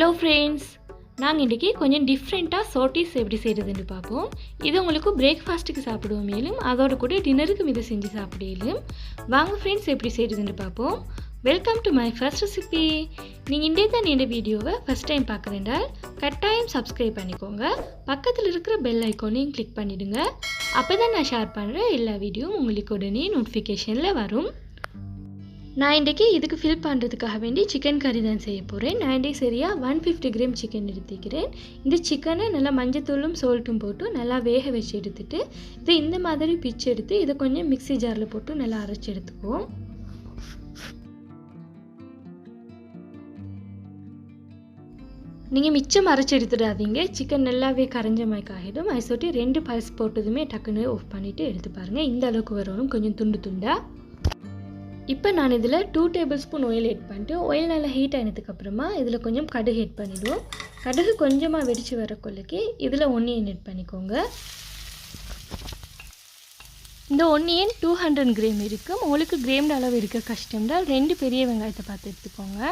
Hello friends, நாங்கள் இன்றைக்கி கொஞ்சம் டிஃப்ரெண்ட்டாக சோட்டீஸ் எப்படி செய்கிறதுன்னு பார்ப்போம். இது உங்களுக்கு பிரேக்ஃபாஸ்ட்டுக்கு சாப்பிடுவோம், மேலும் அதோட கூட டின்னருக்கும் இதை செஞ்சு சாப்பிடலும். வாங்க ஃப்ரெண்ட்ஸ், எப்படி செய்கிறதுன்னு பார்ப்போம். Welcome to my first recipe. நீங்கள் இன்றைய தான் இந்த வீடியோவை ஃபஸ்ட் டைம் பார்க்குறேன்டால் கட்டாயம் சப்ஸ்கிரைப் பண்ணிக்கோங்க. பக்கத்தில் இருக்கிற பெல் ஐக்கானையும் கிளிக் பண்ணிவிடுங்க. அப்போ தான் நான் ஷேர் பண்ணுற எல்லா வீடியோவும் உங்களுக்கு உடனே நோட்டிஃபிகேஷனில் வரும். நான் இன்றைக்கி இதுக்கு ஃபில் பண்ணுறதுக்காக வேண்டி சிக்கன் கறி தான் செய்ய போகிறேன். நான் இன்றைக்கி சரியாக 150 கிராம் சிக்கன் எடுத்துக்கிறேன். இந்த சிக்கனை நல்லா மஞ்சத்தூளும் சால்ட்டும் போட்டு நல்லா வேக வச்சு எடுத்துட்டு இதை இந்த மாதிரி பிச்சு எடுத்து இதை கொஞ்சம் மிக்ஸி ஜாரில் போட்டு நல்லா அரைச்சி எடுத்துக்குவோம். நீங்கள் மிச்சம் அரைச்சி எடுத்துடாதீங்க, சிக்கன் நல்லாவே கரைஞ்ச மாதிரி ஆகிடும். அதை சொல்லி 2 பல்ஸ் போட்டதுமே டக்குன்னு ஆஃப் பண்ணிவிட்டு எடுத்து பாருங்கள். இந்த அளவுக்கு வரணும், கொஞ்சம் துண்டு துண்டாக. இப்போ நான் இதில் 2 டேபிள் ஸ்பூன் ஆயில் ஆட் பண்ணிட்டு ஆயில் நல்லா ஹீட் ஆனதுக்கப்புறமா இதில் கொஞ்சம் கடுகு ஆட் பண்ணிவிடுவோம். கடுகு கொஞ்சமாக வெடித்து வரக்குள்ளக்கு இதில் ஒன்னியன் ஆட் பண்ணிக்கோங்க. இந்த ஒன்னியன் 200 கிராம் இருக்கும். உங்களுக்கு கிராம்டு அளவு இருக்க கஷ்டம்னால் 2 பெரிய வெங்காயத்தை பார்த்து எடுத்துக்கோங்க.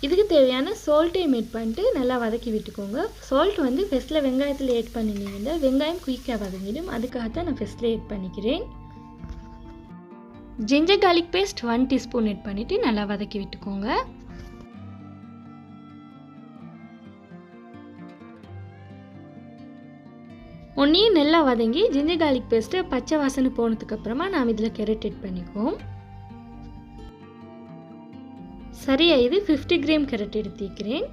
இதுக்கு தேவையான சால்ட்டையும் ஆட் பண்ணிட்டு நல்லா வதக்கி விட்டுக்கோங்க. சால்ட் வந்து ஃபஸ்ட்டில் வெங்காயத்தில் ஆட் பண்ணினீங்கன்னா வெங்காயம் குயிக்காக வதங்கிடும். அதுக்காகத்தான் நான் ஃபஸ்ட்டில் ஆட் பண்ணிக்கிறேன். Ginger garlic paste 1 teaspoon add பண்ணிவிட்டு நல்லா வதக்கி விட்டுக்கோங்க. ஒன்றையும் நல்லா வதங்கி ஜிஞ்சர் கார்லிக் பேஸ்ட்டு பச்சை வாசனை போனதுக்கப்புறமா நாம் இதில் கேரட் ஆட் பண்ணிக்குவோம். சரியாக இது 50 கிராம் கேரட் எடுத்துக்கிறேன்.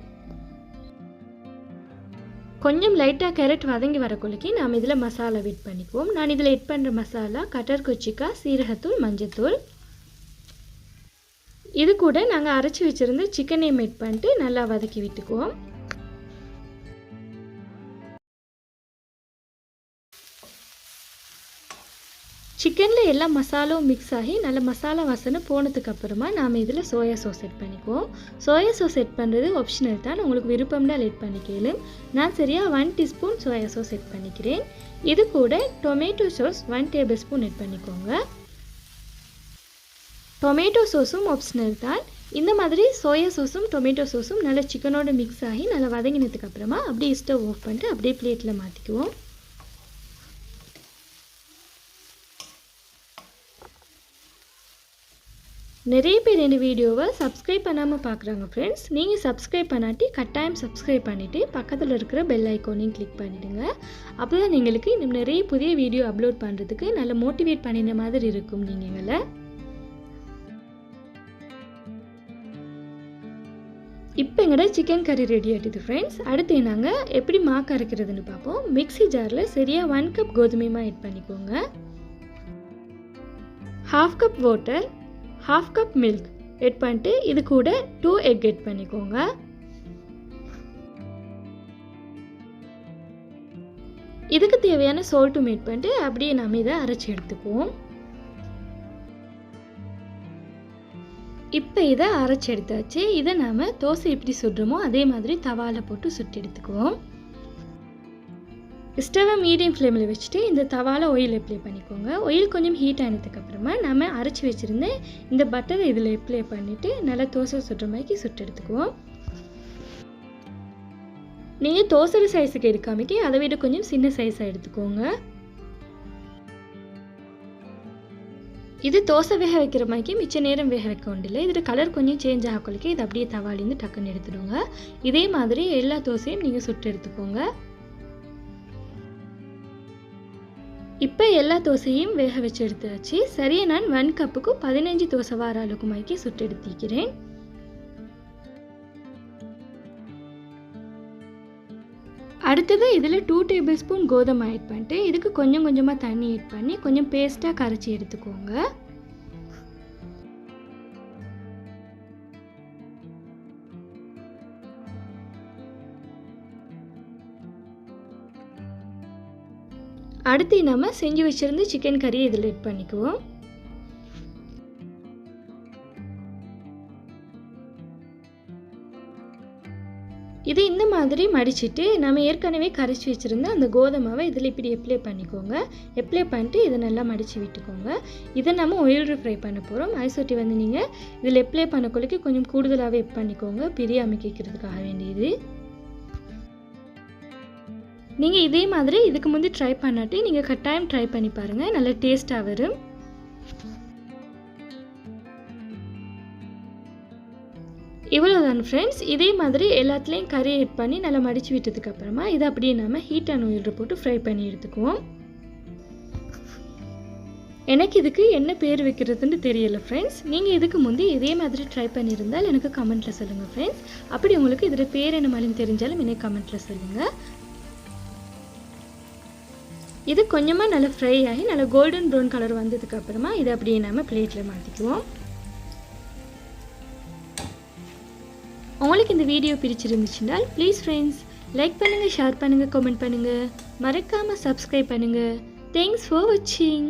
கொஞ்சம் லைட்டாக கேரட் வதங்கி வரக்குள்ளக்கி நாம் இதில் மசாலா ஆட் பண்ணிக்குவோம். நான் இதில் ஆட் பண்ணுற மசாலா கட்டர் கொச்சிக்காய், சீரகத்தூள், மஞ்சத்தூள். இது கூட நாங்கள் அரைச்சி வச்சுருந்த சிக்கனையும் ஆட் பண்ணிட்டு நல்லா வதக்கி விட்டுக்குவோம். சிக்கனில் எல்லா மசாலாவும் மிக்ஸ் ஆகி நல்ல மசாலா வாசனை போனதுக்கப்புறமா நாம் இதில் சோயா சாஸ் ஆட் பண்ணிக்குவோம். சோயா சாஸ் ஆட் பண்ணுறது ஆப்ஷனல் தான், உங்களுக்கு விருப்பம்னா ஆட் பண்ணிக்கலாம். நான் சரியாக 1 டீஸ்பூன் சோயா சாஸ் ஆட் பண்ணிக்கிறேன். இது கூட tomato sauce 1 tablespoon add பண்ணிக்கோங்க. டொமேட்டோ சாஸும் ஆப்ஷனல் தான். இந்த மாதிரி சோயா சாஸும் டொமேட்டோ சாஸும் நல்லா சிக்கனோட மிக்ஸ் ஆகி நல்லா வதங்கினதுக்கப்புறமா அப்படியே ஸ்டவ் ஆஃப் பண்ணிட்டு அப்படியே பிளேட்டில் மாற்றிக்குவோம். நிறைய பேர் இந்த வீடியோவை சப்ஸ்கிரைப் பண்ணாமல் பார்க்குறாங்க ஃப்ரெண்ட்ஸ். நீங்கள் சப்ஸ்கிரைப் பண்ணாட்டி கட்டாயம் சப்ஸ்கிரைப் பண்ணிவிட்டு பக்கத்தில் இருக்கிற பெல் ஐக்கானையும் கிளிக் பண்ணிவிடுங்க. அப்போ தான் எங்களுக்கு இன்னும் நிறைய புதிய வீடியோ அப்லோட் பண்ணுறதுக்கு நல்ல மோட்டிவேட் பண்ணின மாதிரி இருக்கும். நீங்கள் எங்களை இப்போ எங்களோட சிக்கன் கறி ரெடி ஆகிடுது ஃப்ரெண்ட்ஸ். அடுத்து நாங்கள் எப்படி மாக்கு அரைக்கிறதுன்னு பார்ப்போம். மிக்ஸி ஜாரில் சரியாக 1 கப் கோதுமை மாவு ஆட் பண்ணிக்கோங்க. 1/2 cup water, 1/2 cup milk add பண்ணிட்டு இது கூட 2 எக் ஆட் பண்ணிக்கோங்க. இதுக்கு தேவையான சால்ட்டும் ஆட் பண்ணிட்டு அப்படியே நாம் இதை அரைச்சி எடுத்துக்குவோம். இப்போ இதை அரைச்சி எடுத்தாச்சு. இதை நாம் தோசை எப்படி சுடுறோமோ அதே மாதிரி தவாவில் போட்டு சுட்டு எடுத்துக்குவோம். ஸ்டவ்வை மீடியம் ஃப்ளேமில் வச்சுட்டு இந்த தவாவில் ஆயில் அப்ளை பண்ணிக்கோங்க. ஆயில் கொஞ்சம் ஹீட் ஆனதுக்கப்புறமா நம்ம அரைச்சி வச்சுருந்த இந்த பட்டரை இதில் அப்ளை பண்ணிவிட்டு நல்லா தோசை சுடுற மாதிரி சுட்டு எடுத்துக்குவோம். நீங்கள் தோசை சைஸுக்கு எடுக்காமக்கி அதை விட கொஞ்சம் சின்ன சைஸாக எடுத்துக்கோங்க. இது தோசை வேக வைக்கிற மாதிரி மிச்ச நேரம் வேக வைக்க ஒன்றில்லை. இதோட கலர் கொஞ்சம் சேஞ்ச் ஆகக்குள்ளே இது அப்படியே தவாலேருந்து டக்குன்னு எடுத்துடுங்க. இதே மாதிரி எல்லா தோசையும் நீங்கள் சுட்டு எடுத்துக்கோங்க. இப்போ எல்லா தோசையும் வேக வச்சு எடுத்தாச்சு. சரியாக நான் 1 கப்புக்கு 15 தோசை வார அளவுக்கு மாக்கி சுட்டு எடுத்துக்கிறேன். அடுத்தது இதில் 2 டேபிள் ஸ்பூன் கோதுமை ஆட் பண்ணிட்டு இதுக்கு கொஞ்சம் கொஞ்சமாக தண்ணி ஆட் பண்ணி கொஞ்சம் பேஸ்ட்டாக கரைச்சி எடுத்துக்கோங்க. அடுத்து நம்ம செஞ்சு வச்சுருந்த சிக்கன் கறி இதில் ஆட் பண்ணிக்குவோம். இது இந்த மாதிரி மடிச்சிட்டு நம்ம ஏற்கனவே கரைச்சி வச்சுருந்த அந்த கோதுமாவை இதில் இப்படி அப்ளை பண்ணிக்கோங்க. அப்ளை பண்ணிட்டு இதை நல்லா மடித்து விட்டுக்கோங்க. இதை நம்ம ஆயில் ஃப்ரை பண்ண போகிறோம். ஐசோட்டி வந்து நீங்கள் இதில் அப்ளை பண்ணக்குள்ளைக்கு கொஞ்சம் கூடுதலாகவே பண்ணிக்கோங்க, பிரியாமல் கேட்குறதுக்காக வேண்டியது. நீங்கள் இதே மாதிரி இதுக்கு முந்தைய ட்ரை பண்ணாட்டி நீங்கள் கட்டாயம் ட்ரை பண்ணி பாருங்கள், நல்ல டேஸ்ட்டாக வரும். இவ்வளோதான் ஃப்ரெண்ட்ஸ். இதே மாதிரி எல்லாத்துலேயும் கறி ஆட் பண்ணி நல்லா மடித்து விட்டதுக்கப்புறமா இதை அப்படியே நம்ம ஹீட்டான ஆயிலில் போட்டு ஃப்ரை பண்ணி எடுத்துக்குவோம். எனக்கு இதுக்கு என்ன பேர் வைக்கிறதுன்னு தெரியலை ஃப்ரெண்ட்ஸ். நீங்கள் இதுக்கு முந்தி இதே மாதிரி ட்ரை பண்ணியிருந்தால் எனக்கு கமெண்ட்டில் சொல்லுங்கள் ஃப்ரெண்ட்ஸ். அப்படி உங்களுக்கு இதில் பேர் என்ன மாதிரி தெரிஞ்சாலும் எனக்கு கமெண்ட்டில் சொல்லுங்கள். இது கொஞ்சமாக நல்லா ஃப்ரை ஆகி நல்லா கோல்டன் ப்ரௌன் கலர் வந்ததுக்கப்புறமா இதை அப்படியே நம்ம பிளேட்டில் மாற்றிக்குவோம். உங்களுக்கு இந்த வீடியோ பிடிச்சிருந்துச்சுனால் ப்ளீஸ் ஃப்ரெண்ட்ஸ் லைக் பண்ணுங்கள், ஷேர் பண்ணுங்கள், கமெண்ட் பண்ணுங்கள், மறக்காமல் சப்ஸ்கிரைப் பண்ணுங்கள். தேங்க்ஸ் ஃபார் வாட்சிங்.